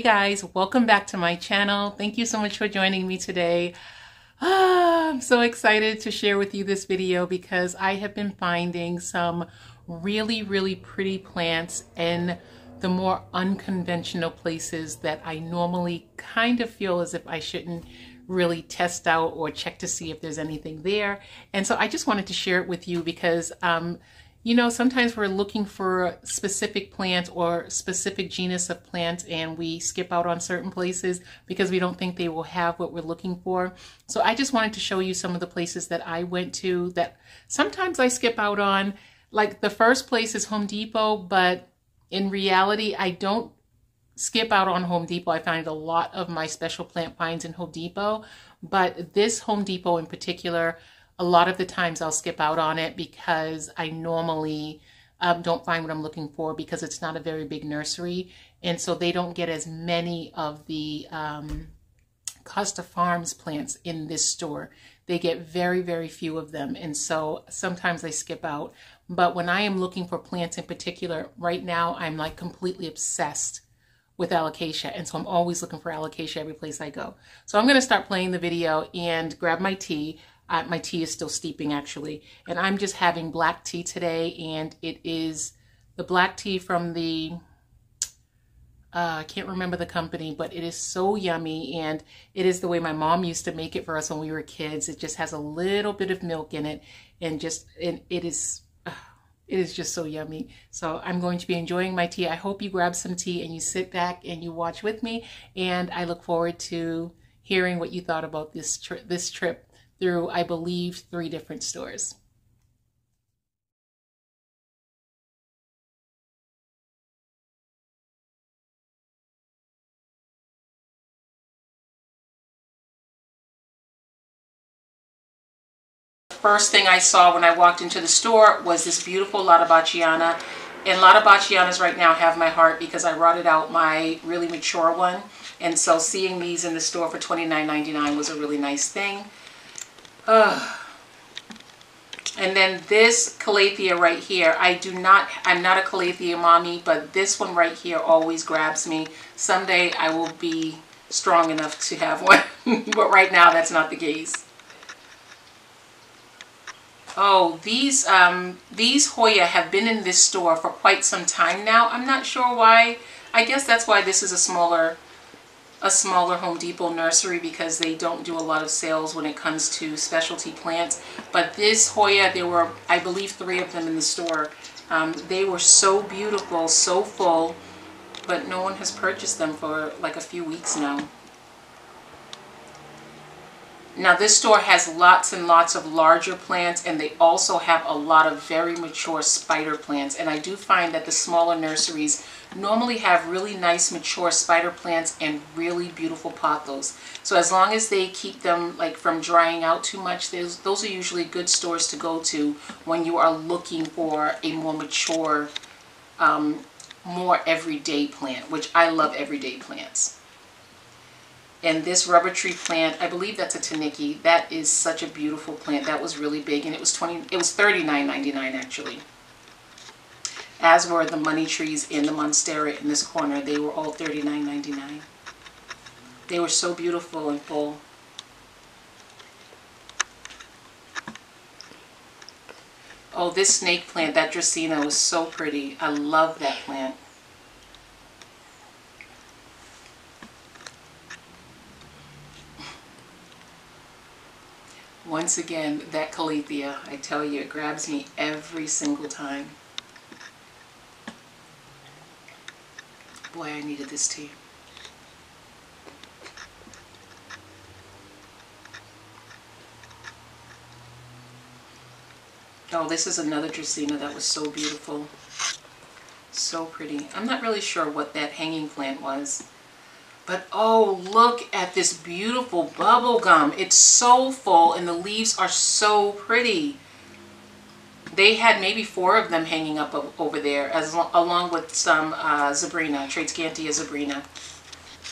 guys, welcome back to my channel. Thank you so much for joining me today. I'm so excited to share with you this video because I have been finding some really pretty plants in the more unconventional places that I normally kind of feel as if I shouldn't really test out or check to see if there's anything there. And so I just wanted to share it with you because you know, sometimes we're looking for specific plants or specific genus of plants and we skip out on certain places because we don't think they will have what we're looking for. So I just wanted to show you some of the places that I went to that sometimes I skip out on. Like the first place is Home Depot, but in reality, I don't skip out on Home Depot. I find a lot of my special plant finds in Home Depot, but this Home Depot in particular, a lot of the times I'll skip out on it because I normally don't find what I'm looking for because it's not a very big nursery. And so they don't get as many of the Costa Farms plants in this store. They get very few of them. And so sometimes I skip out. But when I am looking for plants in particular, right now I'm like completely obsessed with alocasia. And so I'm always looking for alocasia every place I go. So I'm going to start playing the video and grab my tea. My tea is still steeping actually, and I'm just having black tea today, and it is the black tea from the, I can't remember the company, but it is so yummy, and it is the way my mom used to make it for us when we were kids. It just has a little bit of milk in it, and it is just so yummy. So I'm going to be enjoying my tea. I hope you grab some tea and you sit back and you watch with me, and I look forward to hearing what you thought about this trip through, I believe, 3 different stores. First thing I saw when I walked into the store was this beautiful Lotta-Baciana. And Lotta-Bacianas right now have my heart because I rotted out my really mature one. And so seeing these in the store for $29.99 was a really nice thing. And then this calathea right here, I'm not a calathea mommy, but this one right here always grabs me. Someday I will be strong enough to have one, but right now that's not the case. Oh, these Hoya have been in this store for quite some time now. I'm not sure why. I guess that's why this is a smaller Home Depot nursery, because they don't do a lot of sales when it comes to specialty plants. But this Hoya, there were, I believe, 3 of them in the store. They were so beautiful, so full, but no one has purchased them for like a few weeks now. Now this store has lots and lots of larger plants, and they also have a lot of very mature spider plants. And I do find that the smaller nurseries normally have really nice mature spider plants and really beautiful pothos. So as long as they keep them like from drying out too much, those are usually good stores to go to when you are looking for a more mature, more everyday plant, which I love everyday plants. And this rubber tree plant, I believe that's a Taniki. That is such a beautiful plant. That was really big, and it was $39.99 actually. As were the money trees in the Monstera in this corner. They were all $39.99. They were so beautiful and full. Oh, this snake plant, that Dracaena, was so pretty. I love that plant. Once again, that calathea, I tell you, it grabs me every single time. Boy, I needed this tea. Oh, this is another Dracaena that was so beautiful. So pretty. I'm not really sure what that hanging plant was. But oh, look at this beautiful bubble gum. It's so full and the leaves are so pretty. They had maybe 4 of them hanging up over there, along with some Zebrina, Tradescantia Zebrina.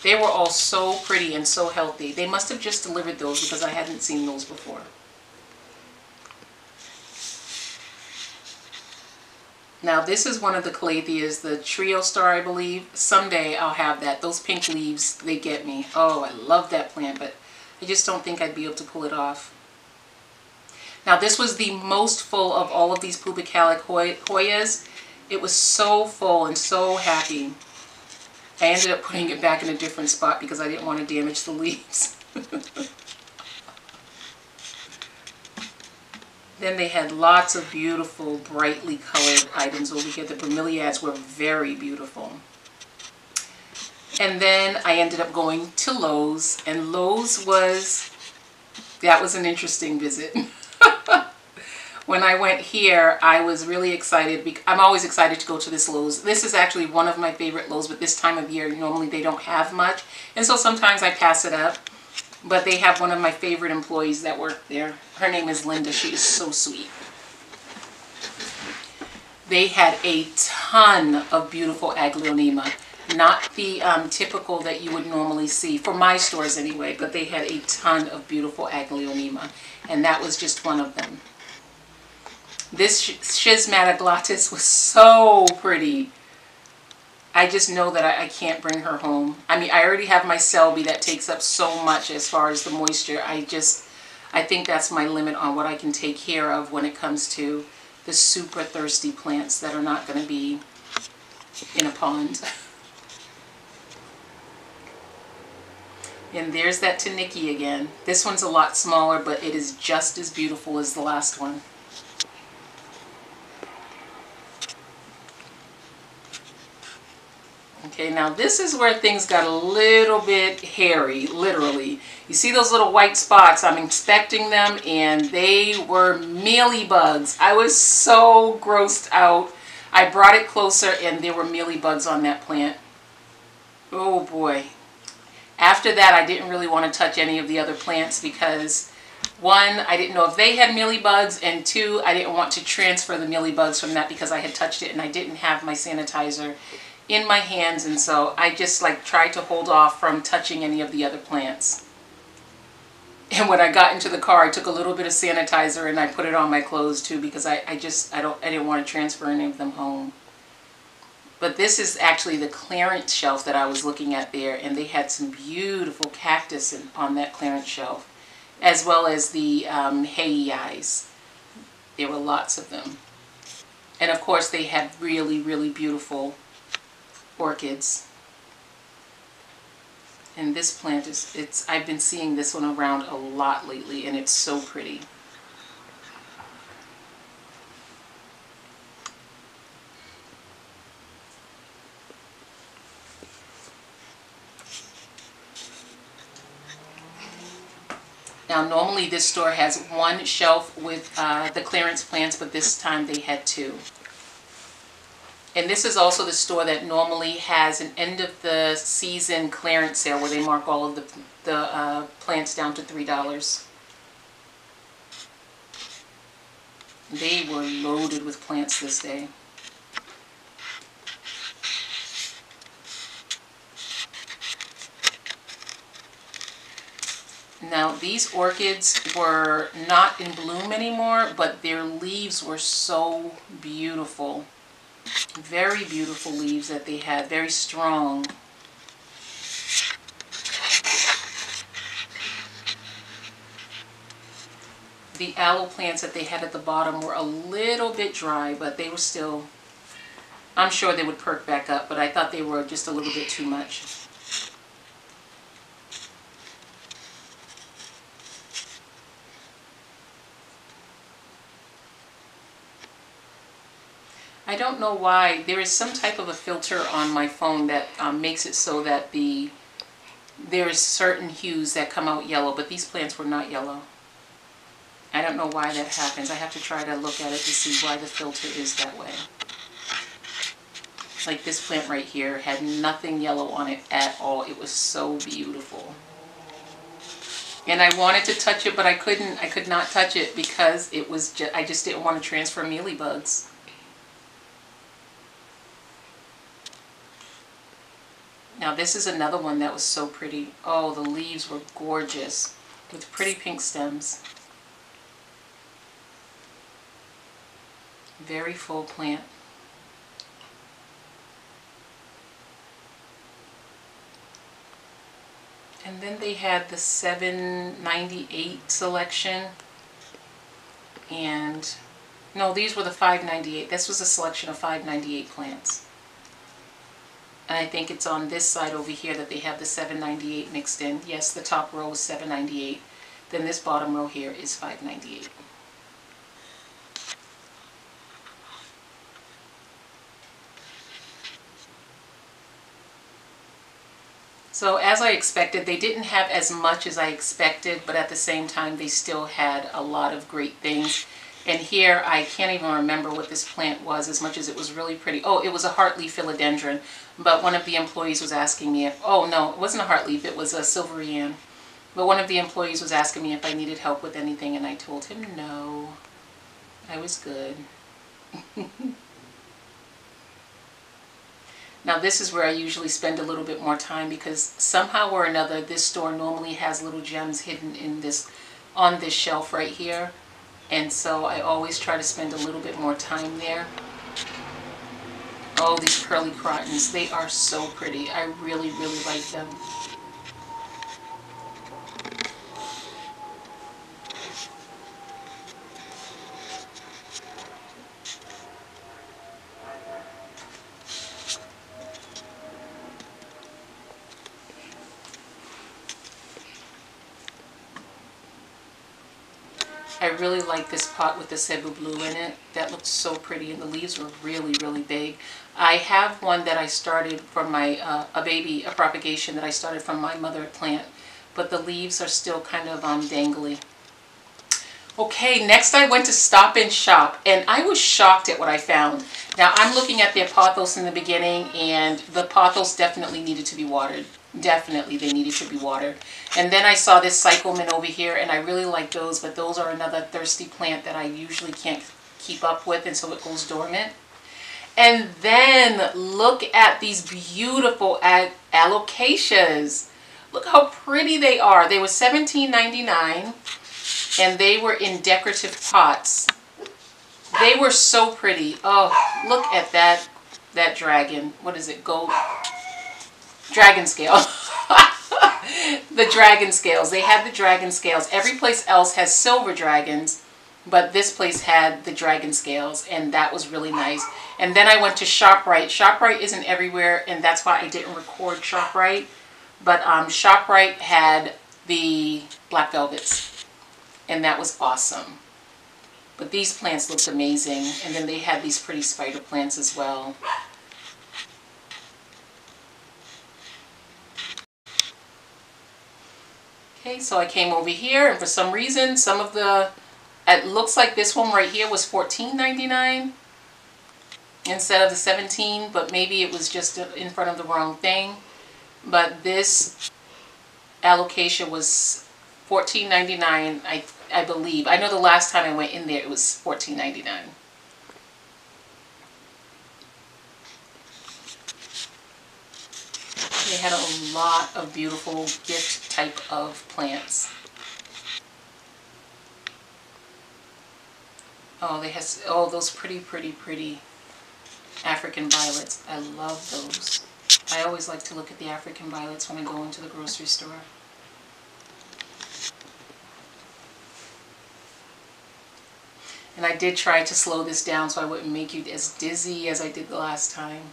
They were all so pretty and so healthy. They must have just delivered those because I hadn't seen those before. Now this is one of the calatheas, the trio star, I believe. Someday I'll have that. Those pink leaves, they get me. Oh, I love that plant, but I just don't think I'd be able to pull it off. Now this was the most full of all of these pubicalic Hoyas. It was so full and so happy. I ended up putting it back in a different spot because I didn't want to damage the leaves. Then they had lots of beautiful, brightly colored items over here. The bromeliads were very beautiful. And then I ended up going to Lowe's, and Lowe's that was an interesting visit. When I went here, I was really excited. I'm always excited to go to this Lowe's. This is actually one of my favorite Lowe's, but this time of year, normally they don't have much. And so sometimes I pass it up. But they have one of my favorite employees that work there. Her name is Linda. She is so sweet. They had a ton of beautiful aglaonema. Not the typical that you would normally see, for my stores anyway, but they had a ton of beautiful aglaonema. And that was just one of them. This Schismata glottis was so pretty. I just know that I can't bring her home. I mean, I already have my Selby that takes up so much as far as the moisture. I think that's my limit on what I can take care of when it comes to the super thirsty plants that are not going to be in a pond. And there's that Taniki again. This one's a lot smaller, but it is just as beautiful as the last one. Okay, now this is where things got a little bit hairy, literally. You see those little white spots? I'm inspecting them, and they were mealybugs. I was so grossed out. I brought it closer, and there were mealybugs on that plant. Oh boy. After that, I didn't really want to touch any of the other plants because, one, I didn't know if they had mealybugs, and two, I didn't want to transfer the mealybugs from that because I had touched it and I didn't have my sanitizer in my hands, and so I just tried to hold off from touching any of the other plants. And when I got into the car, I took a little bit of sanitizer and I put it on my clothes too because I didn't want to transfer any of them home. But this is actually the clearance shelf that I was looking at there, and they had some beautiful cactus on that clearance shelf, as well as the Heiais. There were lots of them. And of course they had really, really beautiful orchids. And this plant I've been seeing this one around a lot lately, and it's so pretty. Now normally this store has one shelf with the clearance plants, but this time they had two. And this is also the store that normally has an end of the season clearance sale where they mark all of the plants down to $3. They were loaded with plants this day. Now these orchids were not in bloom anymore, but their leaves were so beautiful. Very beautiful leaves that they had, very strong. The aloe plants that they had at the bottom were a little bit dry, but they were still, I'm sure they would perk back up, but I thought they were just a little bit too much. I don't know why. There is some type of a filter on my phone that makes it so that there's certain hues that come out yellow, but these plants were not yellow. I don't know why that happens. I have to try to look at it to see why the filter is that way. Like this plant right here had nothing yellow on it at all. It was so beautiful. And I wanted to touch it, but I couldn't. I could not touch it because it was I just didn't want to transfer mealybugs. Now this is another one that was so pretty. Oh, the leaves were gorgeous with pretty pink stems. Very full plant. And then they had the 798 selection. And no, these were the 598. This was a selection of 598 plants. And I think it's on this side over here that they have the 798 mixed in. Yes, the top row is 798. Then this bottom row here is 598. So as I expected, they didn't have as much as I expected, but at the same time, they still had a lot of great things. And here, I can't even remember what this plant was as much as it was really pretty. Oh, it was a heartleaf philodendron. But one of the employees was asking me if, oh no, it wasn't a heartleaf, it was a silverian. But one of the employees was asking me if I needed help with anything, and I told him no, I was good. Now this is where I usually spend a little bit more time, because somehow or another this store normally has little gems hidden in this, on this shelf right here. And so I always try to spend a little bit more time there. Oh, these curly crotons, they are so pretty. I really, really like them. I really like this pot with the Cebu blue in it. That looks so pretty, and the leaves were really, really big. I have one that I started from my, a propagation that I started from my mother plant, but the leaves are still kind of dangly. Okay, next I went to Stop and Shop, and I was shocked at what I found. Now I'm looking at their pothos in the beginning, and the pothos definitely needed to be watered. Definitely they needed to be watered. And then I saw this cyclamen over here, and I really like those, but those are another thirsty plant that I usually can't keep up with, and so it goes dormant. And then look at these beautiful alocasias. Look how pretty they are. They were $17.99. And they were in decorative pots. They were so pretty. Oh, look at that dragon. What is it? Gold? Dragon scale. The dragon scales. They had the dragon scales. Every place else has silver dragons, but this place had the dragon scales, and that was really nice. And then I went to ShopRite. ShopRite isn't everywhere, and that's why I didn't record ShopRite. But ShopRite had the black velvets. And that was awesome. But these plants looked amazing. And then they had these pretty spider plants as well. Okay, so I came over here, and for some reason, some of the, it looks like this one right here was $14.99 instead of the $17, but maybe it was just in front of the wrong thing. But this alocasia was $14.99, I believe. I know the last time I went in there it was $14.99. They had a lot of beautiful gift type of plants. Oh, they have, oh, those pretty African violets. I love those. I always like to look at the African violets when I go into the grocery store. And I did try to slow this down so I wouldn't make you as dizzy as I did the last time.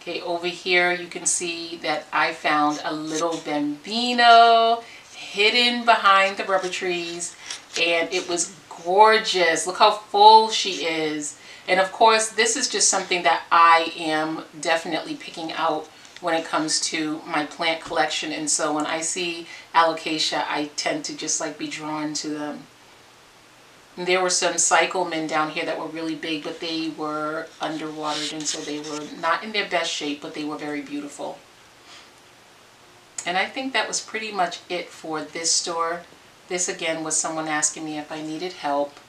Okay, over here you can see that I found a little bambino hidden behind the rubber trees, and it was gorgeous. Look how full she is. And of course, this is just something that I am definitely picking out when it comes to my plant collection. And so when I see alocasia, I tend to just like be drawn to them. And there were some cyclamen down here that were really big, but they were underwatered, and so they were not in their best shape, but they were very beautiful. And I think that was pretty much it for this store. This again was someone asking me if I needed help.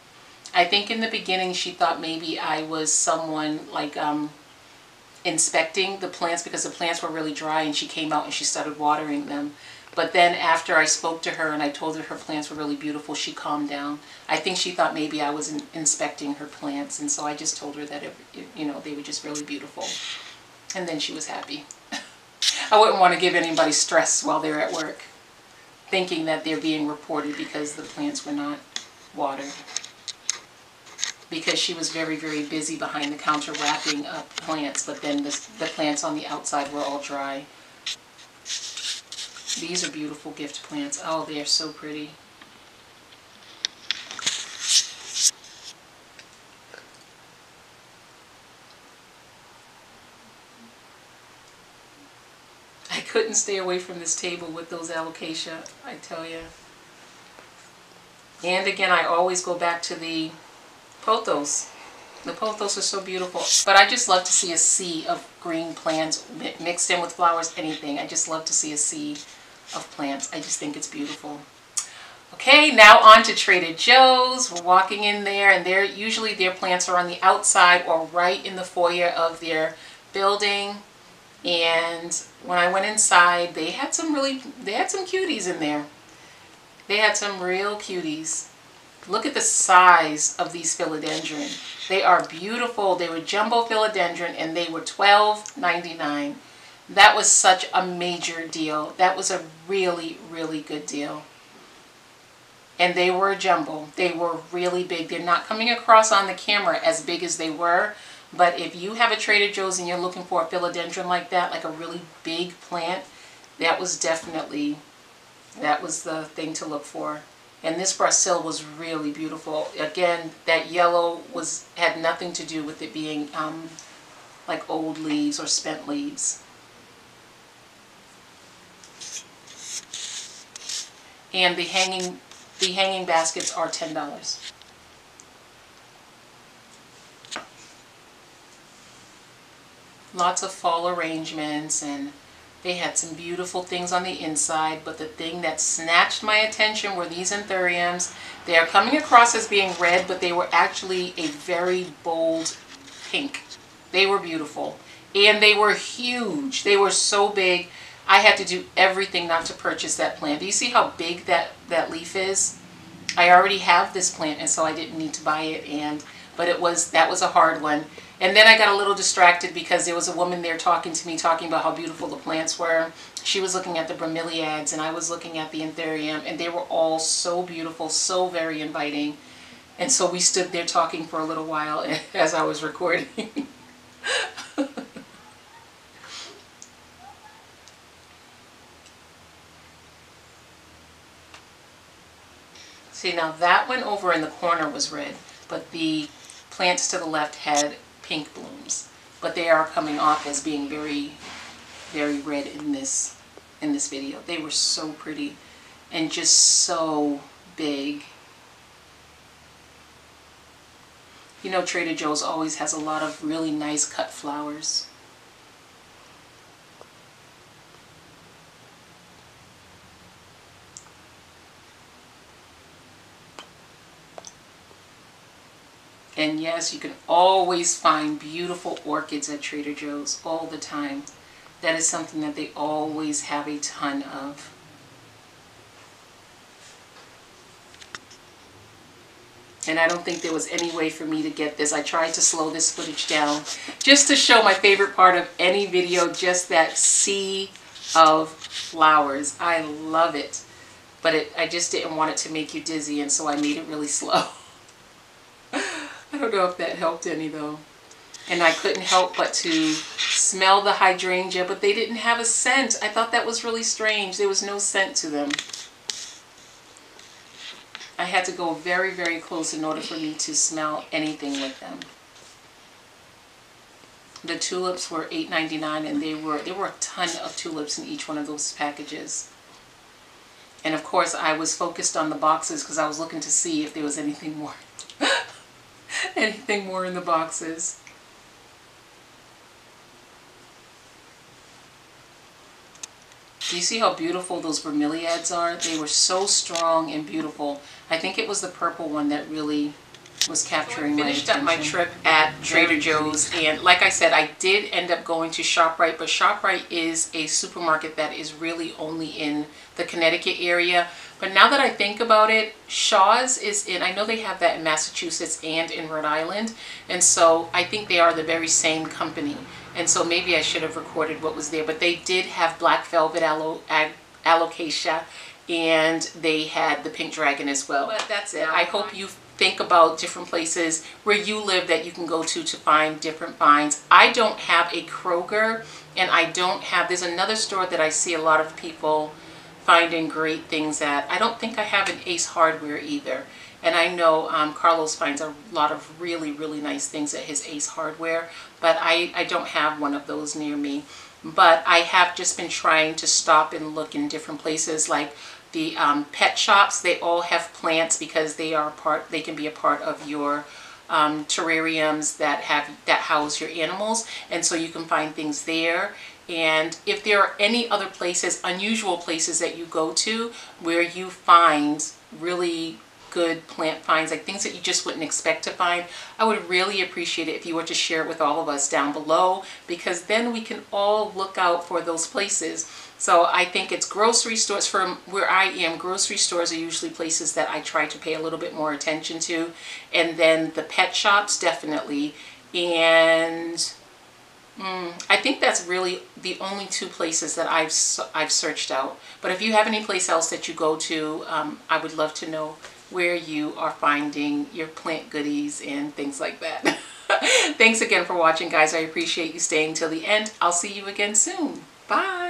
I think in the beginning she thought maybe I was someone like inspecting the plants, because the plants were really dry, and she came out and she started watering them. But then after I spoke to her and I told her her plants were really beautiful, she calmed down. I think she thought maybe I was inspecting her plants, and so I just told her that you know, they were just really beautiful. And then she was happy. I wouldn't want to give anybody stress while they're at work, thinking that they're being reported because the plants were not watered. Because she was very, very busy behind the counter wrapping up plants, but then the plants on the outside were all dry. These are beautiful gift plants. Oh, they are so pretty. I couldn't stay away from this table with those alocasia, I tell you. And again, I always go back to the pothos. The pothos are so beautiful. But I just love to see a sea of green plants mixed in with flowers, anything. I just love to see a sea of plants. I just think it's beautiful. Okay, now on to Trader Joe's. We're walking in there, and usually their plants are on the outside or right in the foyer of their building. And when I went inside, they had some cuties in there. They had some real cuties. Look at the size of these philodendron. They are beautiful. They were jumbo philodendron, and they were $12.99. That was such a major deal. That was a really, really good deal. And they were jumbo. They were really big. They're not coming across on the camera as big as they were. But if you have a Trader Joe's and you're looking for a philodendron like that, like a really big plant, that was the thing to look for. And this Brazil was really beautiful. Again, that yellow had nothing to do with it being like old leaves or spent leaves. And the hanging baskets are $10. Lots of fall arrangements, and they had some beautiful things on the inside, but the thing that snatched my attention were these anthuriums. They are coming across as being red, but they were actually a very bold pink. They were beautiful, and they were huge. They were so big. I had to do everything not to purchase that plant. Do you see how big that leaf is? I already have this plant, and so I didn't need to buy it, but that was a hard one. And then I got a little distracted because there was a woman there talking to me, talking about how beautiful the plants were. She was looking at the bromeliads, and I was looking at the anthurium, and they were all so beautiful, so very inviting. And so we stood there talking for a little while as I was recording. See, now that one over in the corner was red, but the plants to the left had pink blooms, but they are coming off as being very, very red in this video. They were so pretty and just so big. You know, Trader Joe's always has a lot of really nice cut flowers. And yes, you can always find beautiful orchids at Trader Joe's all the time. That is something that they always have a ton of. And I don't think there was any way for me to get this. I tried to slow this footage down just to show my favorite part of any video, just that sea of flowers. I love it. But I just didn't want it to make you dizzy, and so I made it really slow. I don't know if that helped any though. And I couldn't help but to smell the hydrangea, but they didn't have a scent. I thought that was really strange. There was no scent to them. I had to go very, very close in order for me to smell anything with them. The tulips were $8.99, and there were a ton of tulips in each one of those packages. And of course I was focused on the boxes because I was looking to see if there was anything more. Anything more in the boxes. Do you see how beautiful those bromeliads are? They were so strong and beautiful. I think it was the purple one that really was capturing my attention. Finished up my trip at Trader Joe's, and like I said, I did end up going to ShopRite, but ShopRite is a supermarket that is really only in the Connecticut area. But now that I think about it, Shaw's is in, I know they have that in Massachusetts and in Rhode Island, and so I think they are the very same company. and so maybe I should have recorded what was there, but they did have black velvet alocasia, and they had the pink dragon as well. But that's it. I hope you think about different places where you live that you can go to find different finds. I don't have a Kroger, and I don't have, there's another store that I see a lot of people finding great things at. I don't think I have an Ace Hardware either. And I know Carlos finds a lot of really, really nice things at his Ace Hardware, but I don't have one of those near me. But I have just been trying to stop and look in different places, like the pet shops. They all have plants because they can be a part of your terrariums that house your animals, and so you can find things there. And if there are any other places, unusual places that you go to where you find really good plant finds, like things that you just wouldn't expect to find, I would really appreciate it if you were to share it with all of us down below, because then we can all look out for those places. So I think it's grocery stores. From where I am, grocery stores are usually places that I try to pay a little bit more attention to, and then the pet shops definitely, and I think that's really the only two places that I've searched out. But if you have any place else that you go to, I would love to know where you are finding your plant goodies and things like that. Thanks again for watching, guys. I appreciate you staying till the end. I'll see you again soon. Bye.